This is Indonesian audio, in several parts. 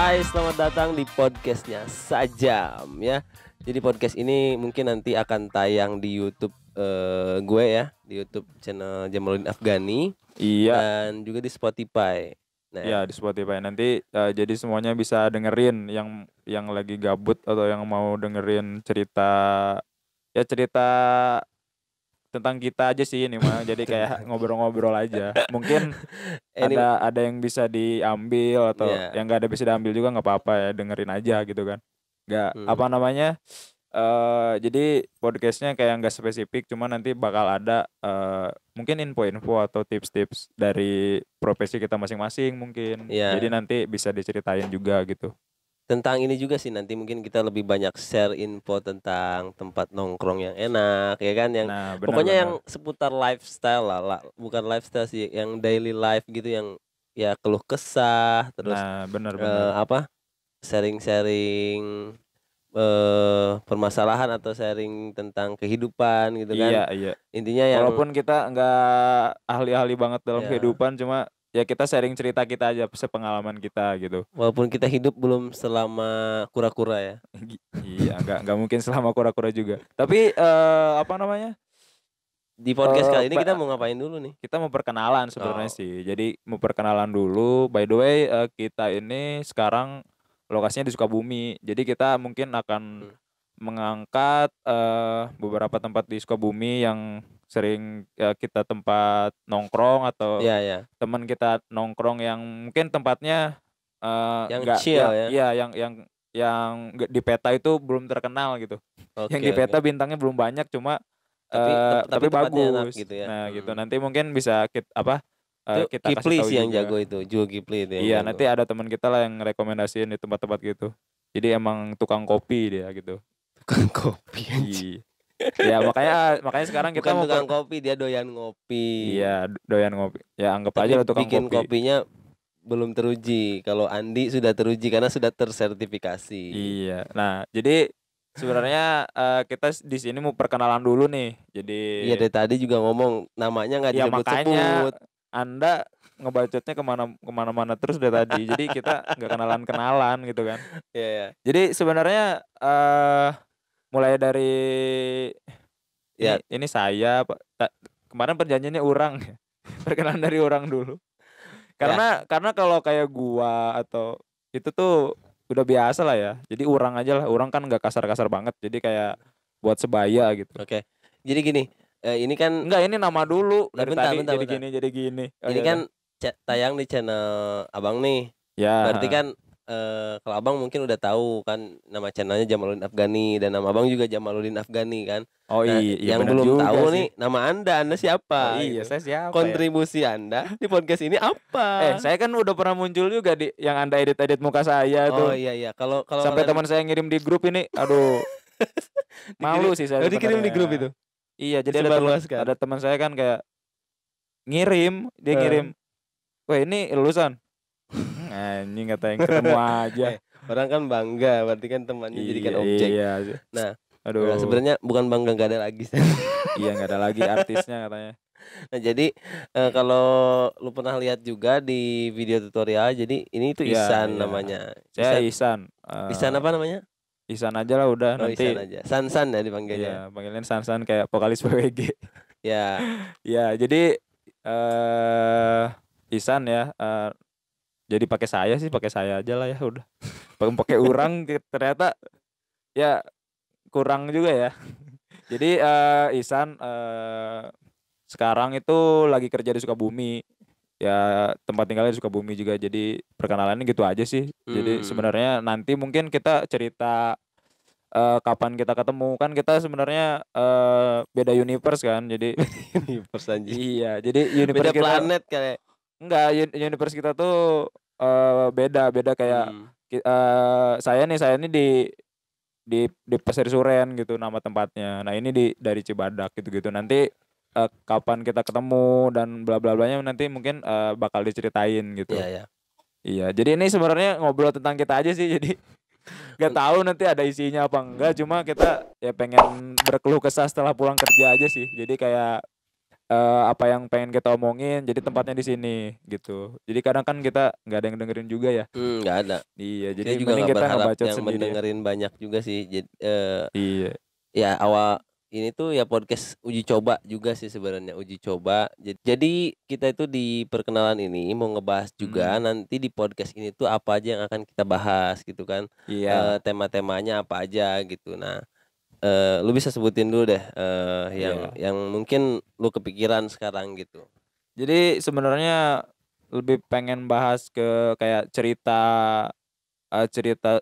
Hai, selamat datang di podcastnya Sajam ya. Jadi podcast ini mungkin nanti akan tayang di YouTube gue ya, di YouTube channel Jamaluddin Afghani. Iya. Dan juga di Spotify. Nah, ya di Spotify nanti jadi semuanya bisa dengerin yang lagi gabut atau yang mau dengerin cerita tentang kita aja sih ini mah. Jadi kayak ngobrol-ngobrol aja. Mungkin ini ada yang bisa diambil atau ya. yang nggak ada bisa diambil juga nggak apa-apa ya, dengerin aja gitu kan. Nggak apa Hmm. namanya. Jadi podcastnya kayak nggak spesifik, cuma nanti bakal ada mungkin info-info atau tips-tips dari profesi kita masing-masing mungkin. Ya. Jadi nanti bisa diceritain juga gitu. Tentang ini juga sih nanti mungkin kita lebih banyak share info tentang tempat nongkrong yang enak ya kan, yang Nah, pokoknya yang benar-benar. seputar lifestyle lah, bukan lifestyle sih, yang daily life gitu, yang ya keluh kesah terus Nah, benar-benar. sharing-sharing permasalahan atau sharing tentang kehidupan gitu kan. Iya. Intinya yang Walaupun kita nggak ahli-ahli banget dalam ya, kehidupan, cuma ya kita sharing cerita kita aja, sepengalaman kita gitu. walaupun kita hidup belum selama kura-kura ya. Iya, nggak mungkin selama kura-kura juga. Tapi apa namanya? Di podcast Eh, kali ini kita ba- mau ngapain dulu nih? Kita mau perkenalan sebenarnya Oh, sih. Jadi mau perkenalan dulu. By the way, kita ini sekarang lokasinya di Sukabumi. Jadi kita mungkin akan hmm. mengangkat beberapa tempat di Sukabumi yang sering kita tempat nongkrong atau Ya. teman kita nongkrong yang mungkin tempatnya Yang nggak chill yang ya. iya yang di peta itu belum terkenal gitu. Yang di Oke. peta bintangnya belum banyak, cuma Tapi tapi tempatnya enak bagus. gitu ya. Nah, gitu. Nanti mungkin bisa Itu kita kasih Kipli tahu sih yang jago, juga. itu Jual Kipli itu yang Iya, jago. nanti ada teman kita lah yang rekomendasiin di tempat-tempat gitu. Jadi emang tukang kopi dia gitu. Tukang kopi anjing. Iya. Ya, makanya sekarang kita Bukan mau tukang kopi, dia doyan ngopi. iya, doyan ngopi. Ya anggap Tapi aja lah tukang bikin kopi. kopinya belum teruji. Kalau Andi sudah teruji karena sudah tersertifikasi. Iya. Nah, jadi sebenarnya kita di sini mau perkenalan dulu nih. Jadi Iya, dari tadi juga ngomong namanya nggak ya makanya disebut-sebut. Anda ngebacotnya kemana-mana terus dari tadi. Jadi kita nggak kenalan gitu kan. Iya. Jadi sebenarnya mulai dari Ya. ini saya kemarin perjanjiannya orang ya. Perkenalan dari orang dulu. Karena kalau kayak gua atau itu tuh udah biasa lah ya. Jadi orang aja lah. Orang kan nggak kasar-kasar banget. Jadi kayak buat sebaya gitu. Oke. Jadi gini, ini kan Enggak, ini nama dulu dari bentar, tadi bentar. jadi gini. Oh, Ini ya udah. kan tayang di channel Abang nih. Berarti Ya. kan kalau Abang mungkin udah tahu kan nama channelnya Jamaluddin Afghani, dan nama Abang juga Jamaluddin Afghani kan. Oh Nah, iya yang benar belum juga tahu sih. nih nama Anda Oh siapa iya, gitu. saya siapa ya? Kontribusi Anda di podcast ini apa? Saya kan udah pernah muncul juga di yang Anda edit-edit muka saya Oh tuh. iya. Kalau Sampai kalian teman saya ngirim di grup ini, aduh, dikirim, malu sih saya dikirim di grup sebenarnya. itu, Iya, jadi disebarluaskan. ada teman saya kan kayak dia ngirim, "Wah, ini lulusan." Anjing kata yang ketemu aja. Orang kan bangga, berarti kan temannya jadikan objek. Iya. Nah, Aduh. sebenarnya bukan bangga, nggak ada lagi. Iya, nggak ada lagi artisnya katanya. Nah, jadi kalau lu pernah lihat juga di video tutorial, jadi ini tuh Iya. Ihsan namanya. Saya Ihsan. Ihsan apa namanya? Ihsan aja lah udah Oh, Ihsan nanti. aja. Sansan ya dipanggilnya. Iya, panggilin Sansan kayak vokalis PWG. Ya. Ya, jadi Ihsan ya. Jadi pakai saya aja lah ya udah. Pakai orang ternyata ya kurang juga ya. Jadi Ihsan sekarang itu lagi kerja di Sukabumi. Ya tempat tinggalnya di Sukabumi juga. Jadi perkenalannya gitu aja sih. Jadi sebenarnya nanti mungkin kita cerita kapan kita ketemu, kan kita sebenarnya beda universe kan. Jadi Universe anjing. iya, jadi Beda universe kita planet kayak. enggak, universe kita tuh beda kayak saya nih di Pasir Suren gitu nama tempatnya. Nah, ini dari Cibadak gitu-gitu. Nanti kapan kita ketemu dan bla bla blanya nanti mungkin bakal diceritain gitu. Iya. Iya, jadi ini sebenarnya ngobrol tentang kita aja sih. Jadi nggak tahu nanti ada isinya apa enggak. Cuma kita ya pengen berkeluh kesah setelah pulang kerja aja sih. Jadi kayak apa yang pengen kita omongin jadi tempatnya di sini gitu. Jadi kadang kan kita nggak ada yang dengerin juga ya. Nggak ada. Iya, Kita jadi juga mending nggak kita berharap ngebacot yang sendiri. mendengerin banyak juga sih. Iya. Ya awal ini tuh ya podcast uji coba juga sih sebenarnya, uji coba. Jadi kita itu di perkenalan ini mau ngebahas juga Hmm, nanti di podcast ini tuh apa aja yang akan kita bahas gitu kan. iya, Tema-temanya apa aja gitu. Nah, lu bisa sebutin dulu deh yang iya. yang mungkin lu kepikiran sekarang gitu. Jadi sebenarnya lebih pengen bahas ke kayak cerita cerita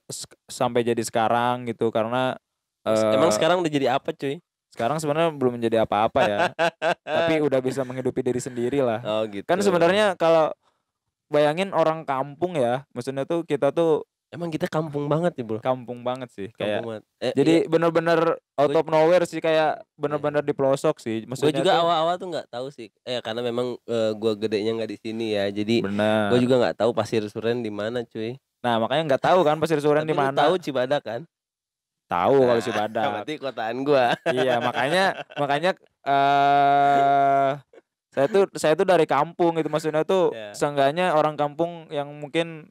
sampai jadi sekarang gitu karena Emang eh sekarang udah jadi apa, cuy? sekarang sebenarnya belum menjadi apa-apa ya, tapi udah bisa menghidupi diri sendiri lah. Oh Kan gitu. sebenarnya kalau bayangin orang kampung ya, maksudnya tuh kita tuh Emang kita kampung banget nih, Bro. kampung banget sih Kampung kayak banget. Iya, jadi bener-bener out gue of nowhere sih kayak iya. bener-bener di pelosok sih. Gue Maksudnya juga tuh awal-awal tuh nggak tahu sih, karena memang gue gedenya nggak di sini ya, jadi gue bener. juga nggak tahu Pasir Suren di mana, cuy. Nah, makanya nggak tahu kan Pasir Suren Tapi di lu tahu mana. Cibadak kan? Tahu kalau Nah, Cibadak. berarti kotaan gua. Iya, makanya makanya saya tuh dari kampung gitu maksudnya tuh Ya. seenggaknya orang kampung yang mungkin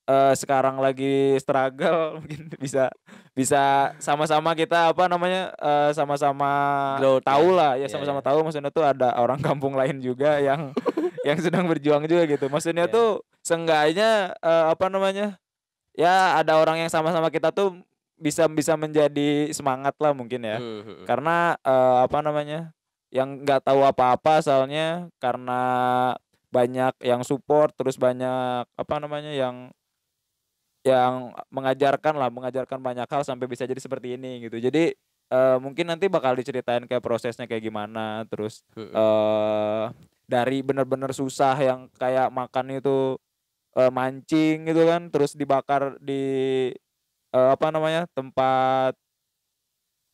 sekarang lagi struggle mungkin bisa bisa sama-sama kita apa namanya sama-sama Growth ya. tahu lah ya Iya, sama-sama ya. tahu maksudnya tuh ada orang kampung lain juga yang sedang berjuang juga gitu. Maksudnya Ya. tuh seenggaknya apa namanya ya ada orang yang sama-sama kita tuh bisa bisa menjadi semangat lah mungkin ya. Mhm. Karena apa namanya yang nggak tahu apa-apa asalnya karena banyak yang support terus banyak apa namanya yang mengajarkan banyak hal sampai bisa jadi seperti ini gitu. Jadi mungkin nanti bakal diceritain kayak prosesnya kayak gimana terus Mhm. dari benar-benar susah yang kayak makan itu mancing gitu kan terus dibakar di apa namanya tempat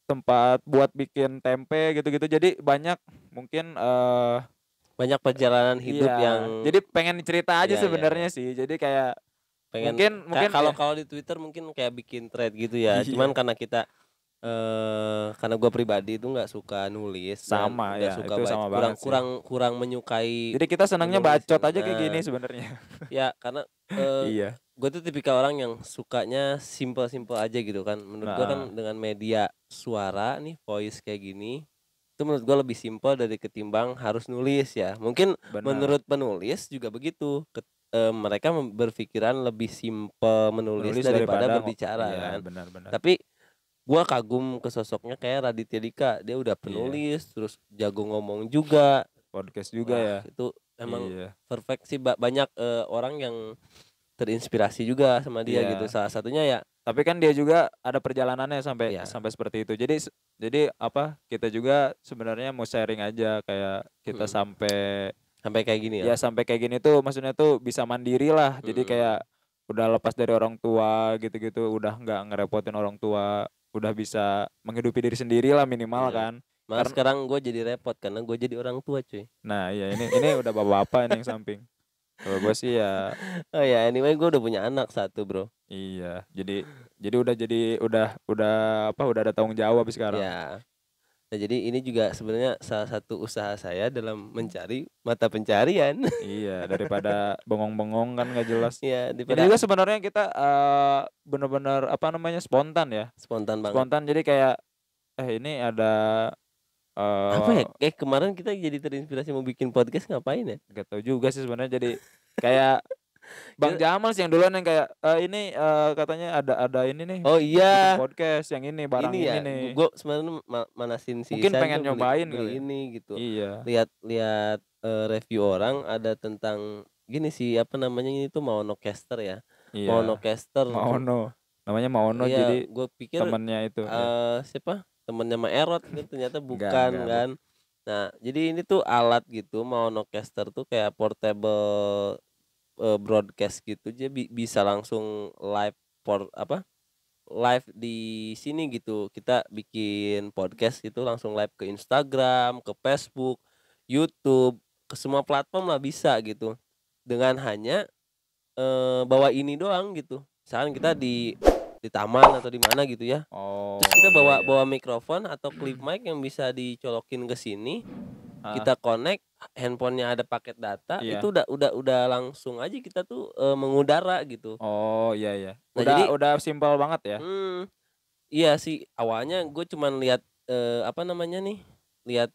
tempat buat bikin tempe gitu-gitu. Jadi banyak mungkin Banyak perjalanan hidup iya, yang jadi pengen cerita aja ya, ya, ya. sebenarnya sih. Jadi kayak Pengen mungkin mungkin kalau ya kalau di Twitter mungkin kayak bikin thread gitu ya. Cuman iya, karena kita karena gue pribadi itu nggak suka nulis dan sama nggak ya, suka itu baca, sama kurang banget sih. kurang kurang menyukai Jadi kita senangnya menulis bacot gitu. aja kayak gini Nah, sebenarnya. ya karena eh, Iya. gue tuh tipikal orang yang sukanya simple-simple aja gitu kan. Menurut gue kan Heeh, dengan media suara nih, voice kayak gini, itu menurut gue lebih simple dari ketimbang harus nulis ya. Mungkin bener. menurut penulis juga begitu. Mereka berpikiran lebih simple menulis Menulis daripada daripada berbicara iya, kan. benar-benar. Tapi gua kagum ke sosoknya kayak Raditya Dika. Dia udah Iya, penulis, terus jago ngomong juga. podcast juga Wah, ya. itu emang Iya. perfect sih. Banyak orang yang terinspirasi juga sama dia gitu. Iya. Salah satunya ya, Tapi kan dia juga ada perjalanannya sampai ya, sampai seperti itu. Jadi apa, kita juga sebenarnya mau sharing aja kayak kita mm, sampai sampai kayak gini ya. ya sampai kayak gini tuh maksudnya tuh bisa mandiri lah. Jadi Mm. kayak udah lepas dari orang tua gitu-gitu, udah nggak ngerepotin orang tua, udah bisa menghidupi diri sendiri lah minimal Iya. kan. Malah Karena sekarang gue jadi repot karena gue jadi orang tua, cuy. nah iya ini udah bapak-bapak ini yang samping. Kalau gue sih ya Oh ya, anyway gue udah punya anak satu, bro. iya. Jadi udah apa udah ada tanggung jawab sekarang. Ya. Nah, jadi ini juga sebenarnya salah satu usaha saya dalam mencari mata pencarian. Iya, daripada bengong-bengong kan nggak jelas. Ya, Ini daripada juga sebenarnya kita bener-bener apa namanya spontan ya, spontan banget. spontan. Jadi kayak ini ada Apa ya? eh Kemarin kita jadi terinspirasi mau bikin podcast ngapain ya? nggak tahu juga sih sebenarnya. Jadi kayak Bang Kita- Jamal sih yang duluan yang kayak ini katanya ada ini nih Oh bikin iya, podcast yang ini barang ini ini ya. nih. Gue sebenarnya manasin si Mungkin Isan pengen tuh beli nyobain beli kali ya. ini gitu. Iya, Lihat-lihat review orang ada tentang gini sih, apa namanya, ini tuh Maonocaster ya. iya. Maonocaster. Maono. Namanya Maono Iya, jadi gue pikir temennya itu ya. siapa? Temennya Ma Erot gitu, ternyata bukan Enggak, kan. Nah, jadi ini tuh alat gitu, Maonocaster tuh kayak portable broadcast gitu. Jadi bisa langsung live live di sini gitu. Kita bikin podcast itu langsung live ke Instagram, ke Facebook, YouTube, ke semua platform lah bisa gitu. Dengan hanya bawa ini doang gitu. Misalkan kita di taman atau di mana gitu ya. Oh, Terus kita iya bawa iya. bawa mikrofon atau clip mic yang bisa dicolokin ke sini. kita connect, handphonenya ada paket data, Iya. itu udah langsung aja kita tuh, mengudara gitu. Oh, iya. Nah jadi Udah simpel banget ya? mmm, iya sih awalnya gue cuman lihat, apa namanya nih, lihat,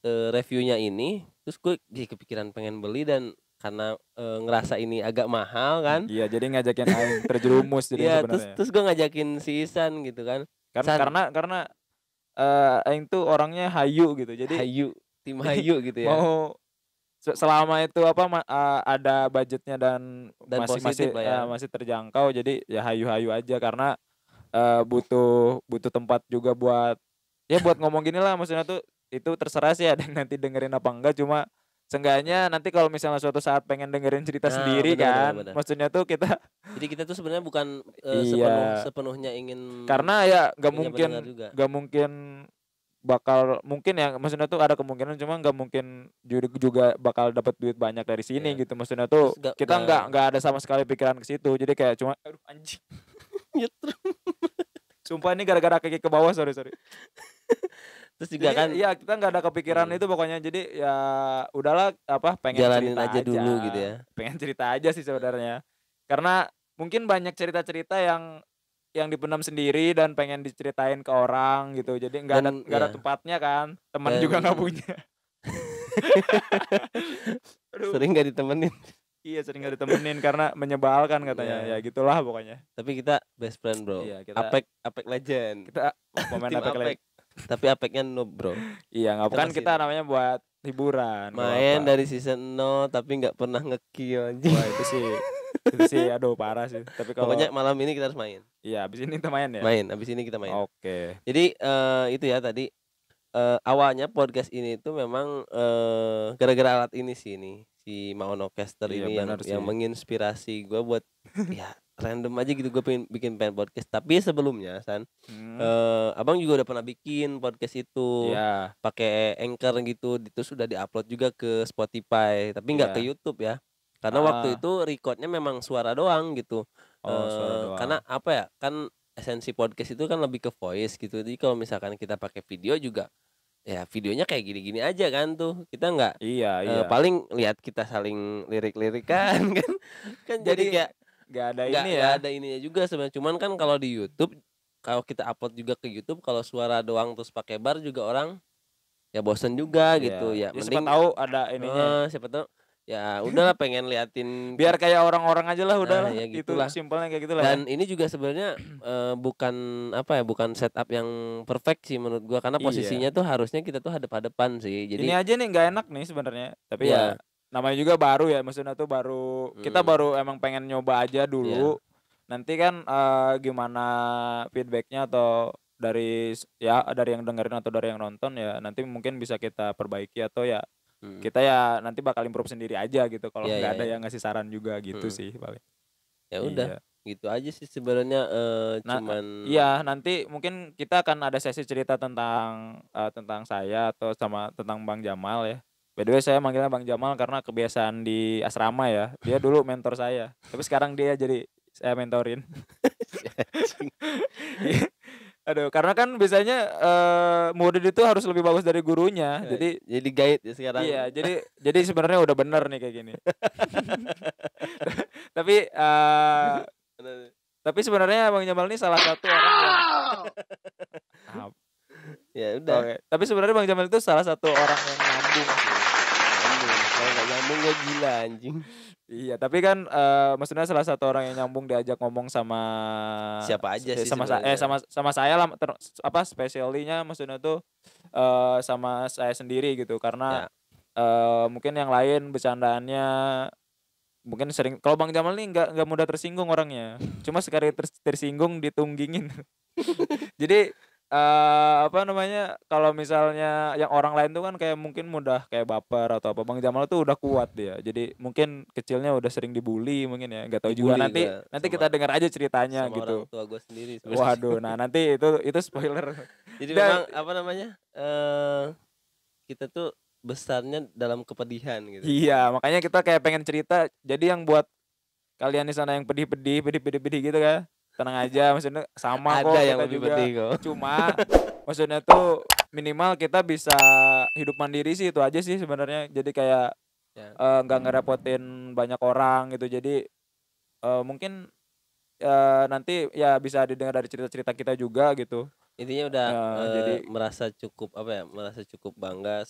reviewnya ini, terus gue jadi kepikiran pengen beli dan karena, ngerasa ini agak mahal kan. Iya, jadi ngajakin aing terjerumus jadinya Iya, terus sebenarnya. terus gue ngajakin si Ihsan gitu kan, "San, Karena, aing tuh orangnya hayu gitu. Jadi hayu, tim hayu," gitu ya, mau selama itu ada budgetnya dan dan positif lah ya. masih terjangkau, jadi ya hayu-hayu aja karena, butuh tempat juga buat ngomong gini lah, maksudnya tuh itu terserah sih ada yang nanti dengerin apa enggak, cuma seenggaknya nanti kalau misalnya suatu saat pengen dengerin cerita Nah, sendiri bener bener kan, bener. maksudnya tuh kita Jadi kita tuh sebenarnya bukan, iya, sepenuhnya ingin karena ya punya pendengar juga. nggak mungkin mungkin ya, maksudnya tuh ada kemungkinan, cuma nggak mungkin juga bakal dapat duit banyak dari sini Iya, gitu, maksudnya terus tuh kita nggak nggak ada sama sekali pikiran ke situ, jadi kayak cuma aduh anjing, nyetrum. sumpah ini gara-gara kaki ke bawah, sorry. Terus juga Jadi kan ya kita nggak ada kepikiran itu pokoknya, jadi ya udahlah pengen jalanin cerita aja aja, dulu gitu ya. pengen cerita aja sih sebenarnya. Karena mungkin banyak cerita-cerita yang dipendam sendiri dan pengen diceritain ke orang gitu, jadi Dan nggak ada ya, tempatnya kan, teman juga nggak dan punya. Aduh, sering nggak ditemenin, iya sering nggak ditemenin karena menyebalkan katanya, ya iya. gitulah pokoknya. Tapi kita best friend, Bro. Iya Apek Apek legend, kita pemain tim apa lagi. Apek. Tapi Apeknya noob, Bro. Iya, nggak Kita kan masih kita namanya buat hiburan, nggak apa-apa. main dari season 0 tapi nggak pernah nge-kill anjing. Wah itu sih aduh parah sih. Tapi kalau Pokoknya malam ini kita harus main. iya abis ini kita main ya? Main, abis ini kita main. Oke. Jadi, itu ya tadi, awalnya podcast ini tuh memang, gara-gara alat ini sih ini, si Maonocaster Iya ini benar yang sih. menginspirasi gue buat ya random aja gitu gue pengen bikin podcast. Tapi sebelumnya Hmm, Abang juga udah pernah bikin podcast itu, iya pakai Anchor gitu, terus udah di-upload juga ke Spotify, tapi nggak ke iya. YouTube ya. Karena waktu Heeh. itu record-nya memang suara doang gitu. Oh suara doang. Karena apa ya, kan esensi podcast itu kan lebih ke voice gitu. Jadi kalau misalkan kita pakai video juga, ya videonya kayak gini-gini aja kan tuh. Kita nggak, Iya. paling lihat kita saling lirik-lirikan kan. Kan jadi Jadi kayak nggak ada nggak ini nggak ya. ada ininya juga sebenarnya. Cuman kan kalau di YouTube, kalau kita upload juga ke YouTube, kalau suara doang terus pakai bar juga orang ya bosen juga gitu Iya. ya. Ya siapa Mending tahu ada ininya. siapa tahu ya udahlah pengen liatin Biar kayak orang-orang aja lah nah udahlah. ya Itu gitulah. simpelnya kayak gitulah ya. Dan ini juga sebenarnya, bukan apa ya, bukan setup yang perfect sih menurut gua karena Iya. posisinya tuh harusnya kita tuh hadap-hadapan sih. Ini Jadi aja nih nggak enak nih sebenarnya. Tapi ya ya, namanya juga baru ya, maksudnya tuh kita mhm, baru emang pengen nyoba aja iya, dulu. Nanti kan gimana feedbacknya atau dari yang dengerin atau dari yang nonton ya nanti mungkin bisa kita perbaiki atau ya mhm, kita ya nanti bakal improve sendiri aja gitu kalau iya iya nggak ada iya, yang ngasih saran juga gitu mhm. sih paling. Ya udah, Iya. gitu aja sih sebenarnya, Nah, cuman iya nanti mungkin kita akan ada sesi cerita tentang saya atau tentang Bang Jamal ya. By the way saya manggilnya Bang Jamal karena kebiasaan di asrama ya. Dia dulu mentor saya, tapi sekarang dia jadi saya mentorin. si anjing. Iya. Aduh, karena kan biasanya, murid itu harus lebih bagus dari gurunya. Jadi guide ya sekarang. Iya, jadi sebenarnya udah bener nih kayak gini. Tapi, tapi sebenarnya Bang Jamal ini salah satu orang yang ap Ya udah, oke. Tapi sebenarnya Bang Jamal itu salah satu orang yang nyambung sih. nyambung, kalau nggak nyambung gue gila anjing. Iya, tapi kan, maksudnya salah satu orang yang nyambung diajak ngomong sama Siapa aja sih sama sebenarnya. sama saya lah spesialnya maksudnya tuh, sama saya sendiri gitu karena, Ya, mungkin yang lain bercandaannya mungkin sering kalau Bang Jamal nih nggak mudah tersinggung orangnya, cuma sekali tersinggung ditunggingin. Jadi, apa namanya, kalau misalnya yang orang lain tuh kan kayak mungkin mudah kayak baper atau apa, Bang Jamal tuh udah kuat dia. Jadi mungkin kecilnya udah sering dibully mungkin ya, nggak tahu juga dibully nanti gue nanti sama kita dengar aja ceritanya sama orang gitu. tua gue sendiri sebenarnya. Waduh, nah nanti itu spoiler. Jadi Dan memang apa namanya, kita tuh besarnya dalam kepedihan gitu. iya, makanya kita kayak pengen cerita, jadi yang buat kalian di sana yang pedih gitu kan, tenang aja maksudnya sama Ada kok yang kita lebih juga. pedih kok. Cuma maksudnya tuh minimal kita bisa hidup mandiri sih, itu aja sih sebenarnya. Jadi kayak Ya, nggak ngerepotin banyak orang gitu. Jadi mungkin nanti ya bisa didengar dari cerita-cerita kita juga gitu. intinya udah, Jadi merasa cukup apa ya, merasa cukup bangga,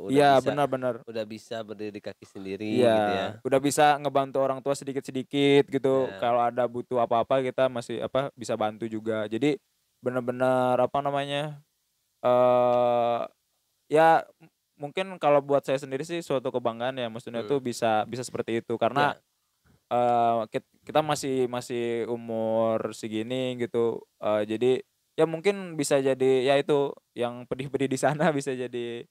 iya, benar-benar. udah bisa berdiri di kaki Iya, sendiri gitu ya. udah bisa ngebantu orang tua sedikit-sedikit gitu. Ya, Kalau ada butuh apa-apa kita masih bisa bantu juga. Jadi benar-benar apa namanya, eee, ya mungkin kalau buat saya sendiri sih suatu kebanggaan ya, maksudnya tuh mhm, bisa bisa seperti itu karena, ya, kita masih masih umur segini gitu, jadi ya mungkin bisa jadi ya itu, yang pedih-pedih di sana bisa jadi,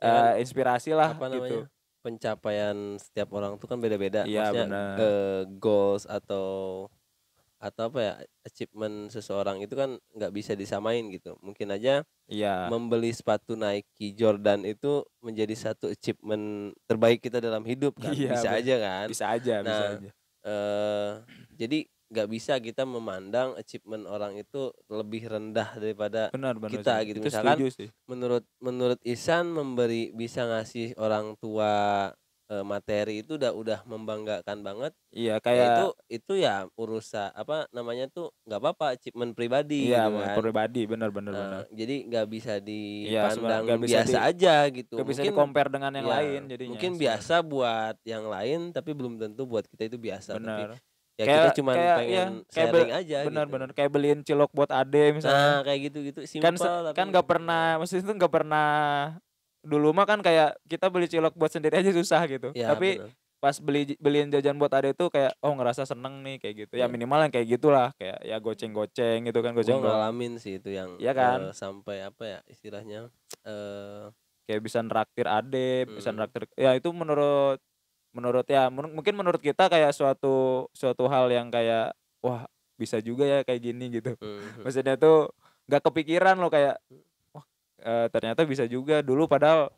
ya kan, inspirasi lah apa namanya, gitu. pencapaian setiap orang tuh kan beda-beda. Iya, Maksudnya, bener. goals atau apa ya, achievement seseorang itu kan nggak bisa disamain gitu. Mungkin aja Iya. membeli sepatu Nike Jordan itu menjadi satu achievement terbaik kita dalam hidup kan, Iya, bisa aja kan. bisa aja, bisa Nah, aja. eee, jadi nggak bisa kita memandang achievement orang itu lebih rendah daripada Benar benar kita sih, gitu. itu Misalkan setuju sih. menurut menurut Ihsan bisa ngasih orang tua, materi itu udah membanggakan banget. Iya, Ya kayak itu ya apa namanya tuh, nggak apa-apa achievement pribadi iya, gitu kan. pribadi, benar benar benar. Jadi nggak bisa Iya, nggak dipandang bisa biasa aja gitu. nggak bisa Mungkin di-compare dengan yang lain ya jadinya mungkin sebenarnya. biasa buat yang lain, tapi belum tentu buat kita itu biasa. Tapi Bener. ya kita Kayak cuman kayak ya, pengen kayak sharing aja bener gitu. bener, kayak beliin cilok buat ade misalnya. Nah, kayak gitu-gitu Kan simpel kan tapi nggak ya, pernah, maksudnya itu nggak pernah, dulu mah kan kayak kita beli cilok buat sendiri aja susah gitu. ya Tapi bener, pas beliin jajan buat ade tuh kayak, oh ngerasa seneng nih kayak gitu. Ya ya. minimal yang kayak gitulah, kayak ya goceng-goceng gitu kan, Gua goceng doang. ngalamin sih itu yang, Iya kan? sampai apa ya istilahnya, eee, Kayak bisa neraktir ade, bisa mhm, neraktir ya itu menurut menurut ya mungkin menurut kita kayak suatu suatu hal yang kayak, wah bisa juga ya kayak gini gitu. mhm, Maksudnya tuh nggak kepikiran loh kayak, wah, ternyata bisa juga dulu padahal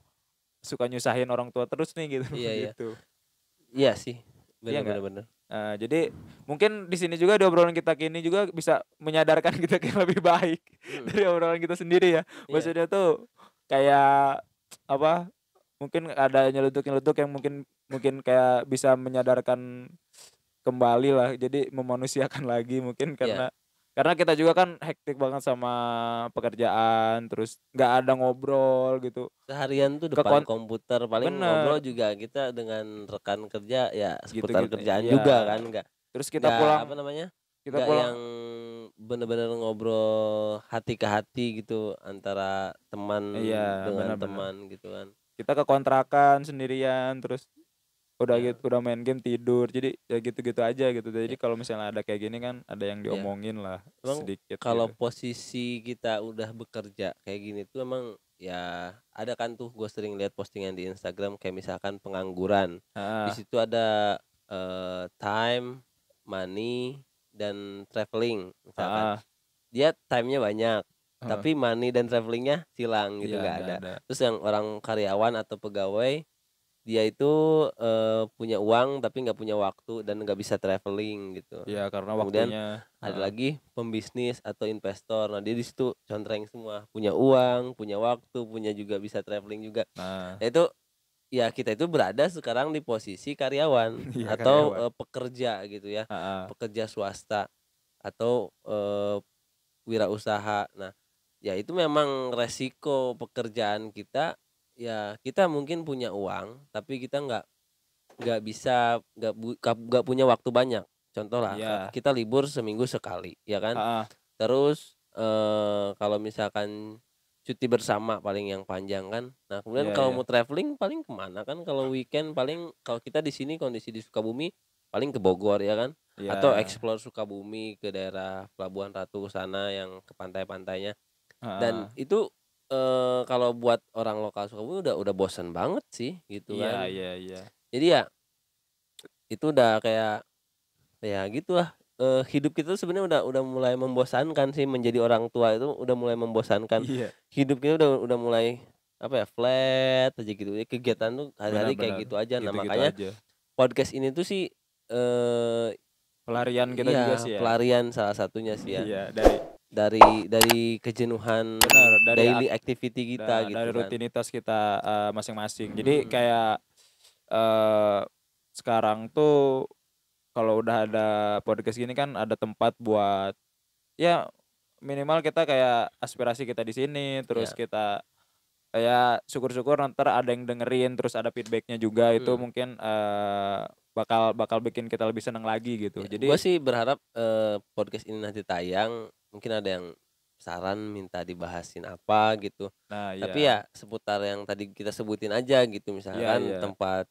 suka nyusahin orang tua terus nih gitu, iya, iya. gitu. Iya sih, Iya bener, nggak? bener, bener. Jadi mungkin di sini juga di obrolan kita kini juga bisa menyadarkan kita kayak lebih baik Mhm, dari obrolan kita sendiri ya. iya, Maksudnya tuh kayak apa, mungkin ada nyeletuk-nyeletuk yang mungkin mungkin kayak bisa menyadarkan kembali lah, jadi memanusiakan lagi mungkin iya. karena kita juga kan hektik banget sama pekerjaan, terus nggak ada ngobrol gitu. Seharian tuh depan Kekon komputer, paling Bener, ngobrol juga kita dengan rekan kerja ya seputar gitu-gitu kerjaan iya. juga kan, Terus nggak apa namanya, kita nggak pulang yang bener-bener ngobrol hati ke hati gitu antara teman iya, dengan benar benar. teman gitu kan. Kita ke kontrakan sendirian, terus udah Ya, gitu udah main game tidur, jadi ya gitu-gitu aja gitu. Jadi ya, kalau misalnya ada kayak gini kan ada yang ya. diomongin lah Emang sedikit kalau gitu. posisi kita udah bekerja kayak gini tuh emang ya ada kan tuh gue sering lihat postingan di Instagram kayak misalkan pengangguran. Di Heeh, situ ada, time, money, dan traveling misalkan. heeh, Dia time-nya banyak, heeh. tapi money dan travelingnya hilang gitu, Iya, nggak nggak ada. ada. Terus yang orang karyawan atau pegawai, dia itu, punya uang tapi nggak punya waktu dan nggak bisa traveling gitu. Iya, karena Kemudian waktunya ada heeh. lagi pembisnis atau investor. Nah, dia di situ contreng semua, punya uang, punya waktu, punya juga bisa traveling juga. Nah, Nah, itu ya kita itu berada sekarang di posisi karyawan iya atau, karyawan. pekerja gitu ya, Heeh, pekerja swasta atau, wirausaha. Nah, ya itu memang resiko pekerjaan kita, ya kita mungkin punya uang, tapi kita nggak bisa nggak punya waktu banyak. Contoh lah, iya, kita libur seminggu sekali, ya kan. heeh, Terus, kalau misalkan cuti bersama paling yang panjang kan. Nah, kemudian iya kalau iya, mau traveling paling kemana kan, kalau weekend paling kalau kita di sini kondisi di Sukabumi, paling ke Bogor ya kan, atau iya, explore Sukabumi ke daerah Pelabuhan Ratu sana yang ke pantai-pantainya. Dan heeh. itu, kalau buat orang lokal Sukabumi udah bosen banget sih gitu Iya kan. iya iya. Jadi ya itu udah kayak, ya gitulah, hidup kita tuh sebenarnya udah mulai membosankan sih, menjadi orang tua itu udah mulai membosankan. Iya, Hidup kita udah mulai, apa ya, flat aja gitu ya, kegiatan tuh benar hari-hari kayak benar, gitu aja. Nah, gitu-gitu makanya aja. podcast ini tuh sih, eee, Pelarian kita juga iya sih ya. pelarian salah satunya sih ya. Iya, dari kejenuhan Benar, daily activity kita gitu dari kan. rutinitas kita masing-masing. Jadi Mhm. kayak sekarang tuh kalau udah ada podcast gini kan ada tempat buat ya minimal kita kayak aspirasi kita di sini, terus Iya. kita kayak syukur-syukur ntar ada yang dengerin, terus ada feedbacknya juga itu Mhm. mungkin bakal bakal bikin kita lebih seneng lagi gitu. Ya, gua Jadi sih berharap, podcast ini nanti tayang, mungkin ada yang saran minta dibahasin apa gitu. nah Tapi iya, ya seputar yang tadi kita sebutin aja gitu, iya misalkan iya, tempat,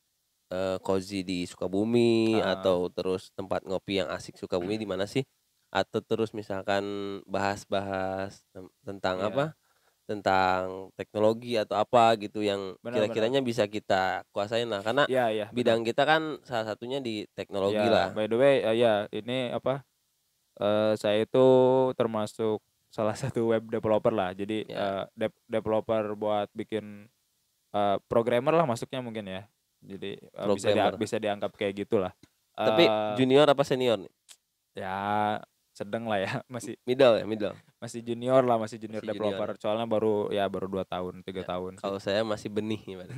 cozy di Sukabumi, heeh, atau terus tempat ngopi yang asik Sukabumi di mana sih? Atau terus misalkan bahas-bahas tentang iya, apa, tentang teknologi atau apa gitu yang benar benar. kira-kiranya bisa kita kuasain lah, karena Iya iya, benar. bidang kita kan salah satunya di teknologi Ya, lah. by the way, ya ini apa, saya itu termasuk salah satu web developer lah. Jadi, Ya. developer buat bikin, programmer lah masuknya mungkin ya. Jadi, Programmer. bisa dianggap kayak gitulah. Tapi Eee, junior apa senior nih? ya sedang lah ya, Middle ya, middle? masih junior lah, masih junior Masih junior developer. ya? Soalnya baru 2 tahun, 3 Ya, tahun sih. kalau saya masih benih nih berarti.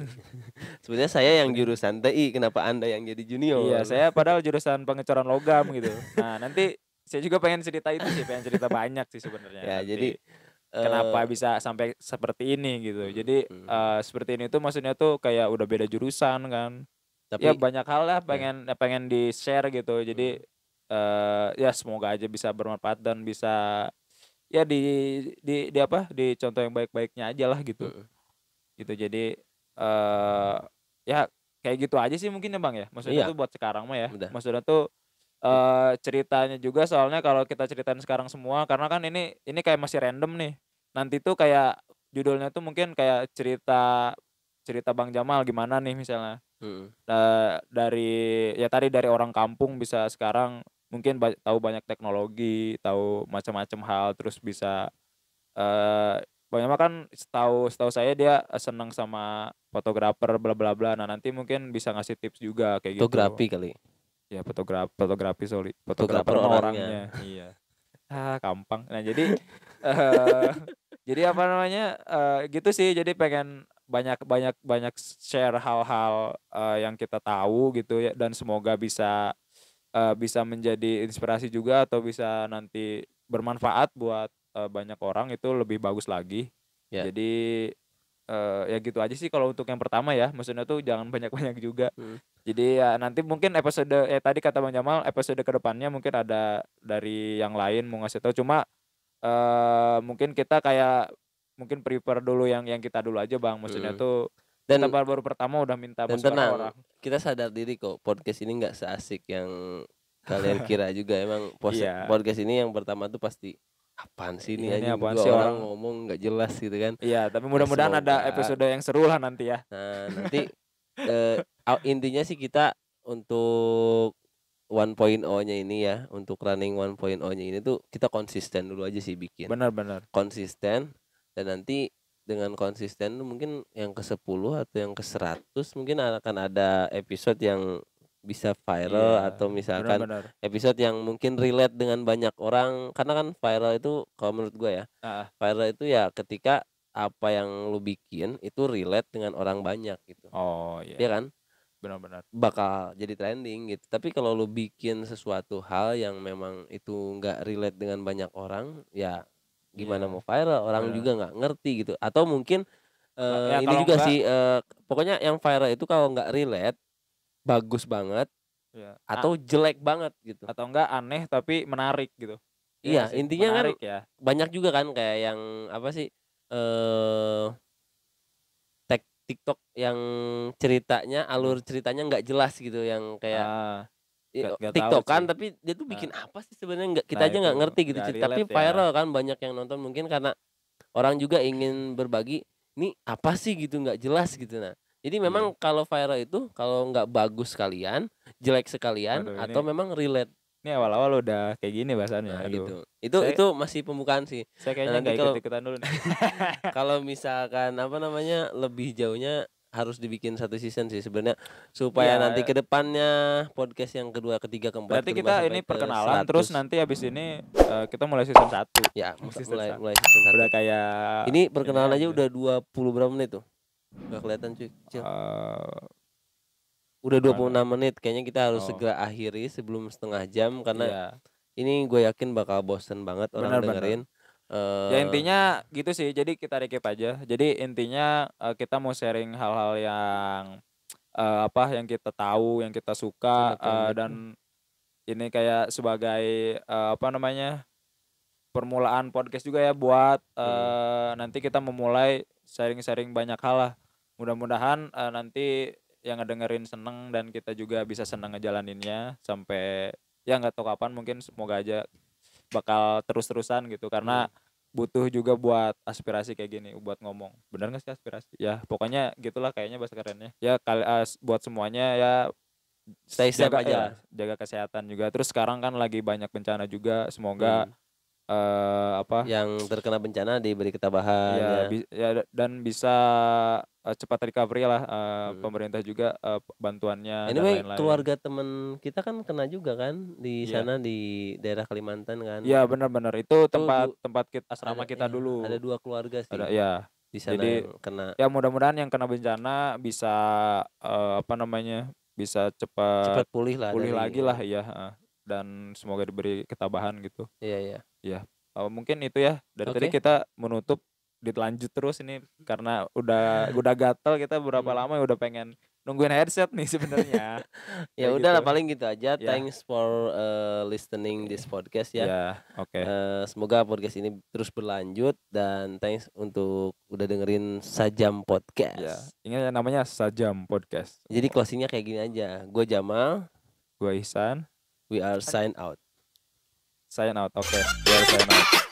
Sebenarnya saya yang Benih. jurusan TI, kenapa Anda yang jadi Iya, junior? saya padahal jurusan pengecoran logam gitu. Nah, nanti saya juga pengen cerita itu sih, pengen cerita banyak sih sebenarnya Ya jadi, nanti. eee Kenapa bisa sampai seperti ini gitu. mhm Jadi, mhm. seperti ini tuh maksudnya tuh kayak udah beda jurusan kan. Ya Tapi banyak hal lah ya, pengen di-share gitu. Jadi, mhm ya semoga aja bisa bermanfaat dan bisa ya di apa, dicontoh yang baik-baiknya aja lah gitu. mhm. Gitu jadi, ya kayak gitu aja sih mungkin ya Bang ya? Maksudnya Iya, tuh buat sekarang mah ya. udah. Maksudnya tuh ceritanya juga soalnya kalau kita ceritain sekarang semua karena kan ini kayak masih random nih. Nanti tuh kayak judulnya tuh mungkin kayak cerita cerita Bang Jamal gimana nih misalnya, Mhm. dari ya tadi dari orang kampung bisa sekarang mungkin tahu banyak teknologi, tahu macam-macam hal, terus bisa, Bang Jamal kan setahu setahu saya dia, seneng sama fotografer bla bla bla. Nah nanti mungkin bisa ngasih tips juga kayak gitu. Fotografi kali, Ya fotografi sorry, fotografer fotografer mah orangnya. orangnya, iya. Gampang. Nah jadi, eee, jadi apa namanya, gitu sih jadi pengen banyak banyak banyak share hal-hal, yang kita tahu gitu ya dan semoga bisa, bisa menjadi inspirasi juga atau bisa nanti bermanfaat buat, banyak orang itu lebih bagus lagi. Ya, Jadi, ya gitu aja sih kalau untuk yang pertama ya, maksudnya tuh jangan banyak-banyak juga. mhm. Jadi ya nanti mungkin episode tadi kata Bang Jamal episode ke depannya mungkin ada dari yang lain mau ngasih tahu cuma, mungkin kita kayak mungkin prepare dulu yang kita dulu aja Bang, maksudnya Mhm. tuh kita Dan baru-baru pertama udah minta dan masukan tenang, orang. kita sadar diri kok podcast ini nggak seasik yang kalian kira juga. Emang Iya, podcast ini yang pertama tuh pasti, "Apaan sih iya ini ini anjing, apaan 2 sih orang orang ngomong nggak jelas," gitu kan. iya tapi Ya mudah-mudahan ada semoga episode yang seru lah nanti ya. nanti, intinya sih kita untuk 1.0-nya ini ya, untuk running 1.0-nya ini tuh kita konsisten dulu aja sih bikin. Benar benar. Konsisten, dan nanti dengan konsisten tuh mungkin yang ke-10 atau yang ke-100 mungkin akan ada episode yang bisa Iya, viral, atau benar misalkan benar. episode yang mungkin relate dengan banyak orang. Karena kan viral itu kalau menurut gue ya, Heeh. viral itu ya ketika apa yang lu bikin itu relate dengan orang banyak gitu, Oh iya iya, kan? benar benar. Bakal jadi trending gitu. Tapi kalau lu bikin sesuatu hal yang memang itu nggak relate dengan banyak orang, ya gimana Iya, mau viral, orang benar. juga nggak ngerti gitu. Atau mungkin, Ya ini kalau juga enggak sih, pokoknya yang viral itu kalau nggak relate, bagus banget ya, atau jelek banget gitu. atau enggak aneh tapi menarik gitu. Iya Iya, nggak sih? intinya kan Menarik ya. banyak juga kan kayak yang apa sih, eee, TikTok yang ceritanya, Nah, alur ceritanya nggak jelas gitu, yang kayak ah, nggak tahu sih. TikTok-an tapi dia tuh Nah bikin apa sih sebenarnya, kita nah aja itu nggak ngerti gitu, nggak tapi relate ya. viral kan, banyak yang nonton mungkin karena orang juga ingin berbagi, "Ini apa sih?" gitu, nggak jelas gitu. Nah, jadi Iya. memang kalau viral itu kalau nggak bagus sekalian, jelek sekalian, Waduh atau memang relate. ini awal-awal udah kayak gini bahasannya, Nah aduh. gitu, Saya itu masih pembukaan sih. saya Nah kayaknya nanti nggak kalau ikut-ikutan dulu nih. kalau misalkan apa namanya, lebih jauhnya, harus dibikin satu season sih sebenarnya supaya Iya, nanti ke depannya podcast yang kedua, ketiga, keempat, berarti kelima kita sampai ini ke perkenalan terus 100. nanti habis ini kita mulai season 1. Ya, Season mulai 1. mulai season 1. Udah kayak Ini perkenalan aja aja. udah 20 berapa menit tuh? Gak kelihatan cuy. Cil. Eh, Udah 26 mana? menit. Kayaknya kita harus Oh, segera akhiri sebelum setengah jam karena iya. ini gue yakin bakal bosen banget orang Benar-benar. dengerin. Ya intinya gitu sih. Jadi kita recap aja. Jadi intinya kita mau sharing hal-hal yang yang kita tahu, yang kita suka dan ini kayak sebagai permulaan podcast juga ya buat nanti kita memulai sharing-sharing banyak hal lah. Mudah-mudahan nanti yang ngedengerin seneng dan kita juga bisa seneng ngejalaninnya sampai ya nggak tahu kapan, mungkin semoga aja bakal terus-terusan gitu karena butuh juga buat aspirasi kayak gini, buat ngomong. Benar nggak sih aspirasi? Ya pokoknya gitulah kayaknya bahasa kerennya. Ya buat semuanya ya stay safe jaga aja lah. jaga kesehatan juga. Terus sekarang kan lagi banyak bencana juga, semoga yang terkena bencana diberi ketabahan ya dan bisa cepat recovery lah, pemerintah juga bantuannya dan Anyway, lain-lain. keluarga temen kita kan kena juga kan di Iya. sana di daerah Kalimantan kan. Iya benar-benar itu Itu tempat asrama kita iya, dulu. ada 2 keluarga sih Ada ya. di sana Jadi yang kena ya mudah-mudahan yang kena bencana bisa bisa cepat cepat pulih lah pulih dari lagi lah ya, dan semoga diberi ketabahan gitu. Iya. Ya mungkin itu ya dari tadi Oke. kita menutup dilanjut terus ini karena udah gatel kita berapa lama ya udah pengen nungguin headset nih sebenarnya. Ya Kayak udah lah gitu. paling gitu aja. Ya. Thanks for listening this podcast ya. Ya, oke. Semoga podcast ini terus berlanjut dan thanks untuk udah dengerin Sajam Ya, Podcast. ini namanya Sajam Podcast. Jadi closingnya kayak gini aja. Gue Jamal, Gua Ihsan, we are sign out. sign out. Oke, we are sign out.